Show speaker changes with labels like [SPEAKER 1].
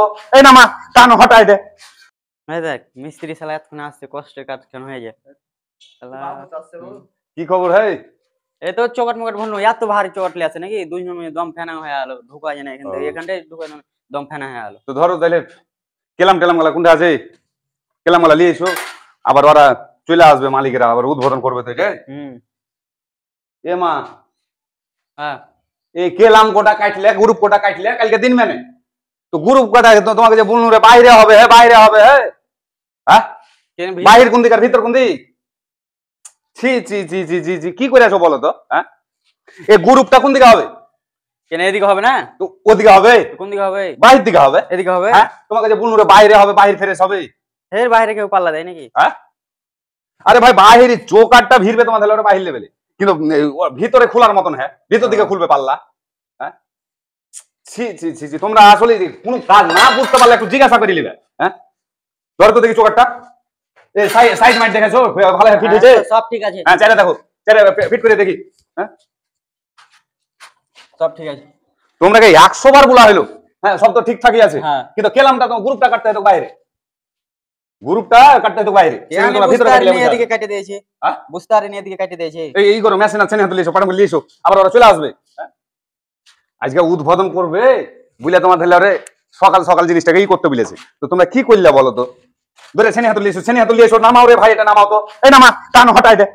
[SPEAKER 1] তো এই নামা টান হটাই দে
[SPEAKER 2] দেখ মিস্ত্রি শালা এতক্ষণ আসছে কষ্টের কাজ কেন হয়ে যায়
[SPEAKER 1] কি খবর হেই
[SPEAKER 2] এই তো চকট মকট ভন্য এত ভারী চকট লে আছে নাকি দুই জনে দম ফেনা হয়ে গেল ঢুকা যায় না এখানটাই ঢুকা দম ফেনা হয়ে গেল
[SPEAKER 1] তো ধরো তাহলে কেলাম গুলা কোনটা আছে কেলাম গুলা নিয়ে এসো আবার ওরা চলে আসবে মালিকেরা আবার উদ্বোধন করবে থেকে এ মা
[SPEAKER 2] হ্যাঁ
[SPEAKER 1] এই কেলাম কোটা কাটলে গ্রুপ কোটা কাটলে কালকে দিন মানে তো গ্রুপ কোটা তোমাকে যে বলনু রে বাইরে হবে হ্যাঁ বাহির কোন দিক আর ভিতর কোন দিক ছি ছি ছি ছি ছি ছি কি করে আছো বলো তো হ্যাঁ এই গ্রুপটা কোন দিকে হবে
[SPEAKER 2] কেন এদিকে হবে না
[SPEAKER 1] তো ওদিকে হবে
[SPEAKER 2] কোন দিকে হবে
[SPEAKER 1] বাহির দিকে হবে
[SPEAKER 2] এদিকে হবে
[SPEAKER 1] হ্যাঁ তোমাকে যে বলনু রে বাইরে হবে বাহির ফেরেস হবে
[SPEAKER 2] এর বাইরে কেউ পাল্লা দেয় নাকি
[SPEAKER 1] হ্যাঁ আরে ভাই বাহির চৌকাটটা ভিড়বে তোমাদের ওটা বাহির লেভেলে কিন্তু ভিতরে খোলার মতন হ্যাঁ ভিতর দিকে খুলবে পাল্লা হ্যাঁ ছি ছি ছি ছি তোমরা আসলে কোনো কাজ না বুঝতে পারলে একটু জিজ্ঞাসা করে নিবে হ্যাঁ ধরো তো দেখি চৌকাটটা এই সাইড মাইট দেখেছো ভালো ফিট হয়েছে
[SPEAKER 2] সব ঠিক আছে
[SPEAKER 1] হ্যাঁ চাইলে দেখো চাইলে ফিট করে দেখি হ্যাঁ
[SPEAKER 2] সব ঠিক আছে
[SPEAKER 1] তোমরা কি 100 বার বলা হলো হ্যাঁ সব তো ঠিকঠাকই আছে কিন্তু কেলামটা তো গ্রুপটা কাটতে হয় তো বাইরে গ্রুপটা কাটতে হয় তো বাইরে
[SPEAKER 2] ভিতরে এদিকে কেটে দিয়েছে হ্যাঁ বুস্তারে নিয়ে এদিকে কেটে দিয়েছে
[SPEAKER 1] এই করো মেশিন আছে হাতে লিয়েছো পাঠাম লিয়েছো আবার ওরা চলে আসবে আজকে উদ্বোধন করবে বুঝলে তোমার ধরে সকাল সকাল জিনিসটাকে করতে বলেছে তো তোমরা কি করলে বলো তো ধরে ছেনি হাতে লিয়েছো নামাও রে ভাই এটা নামাও তো এই নামা টান হটাই দে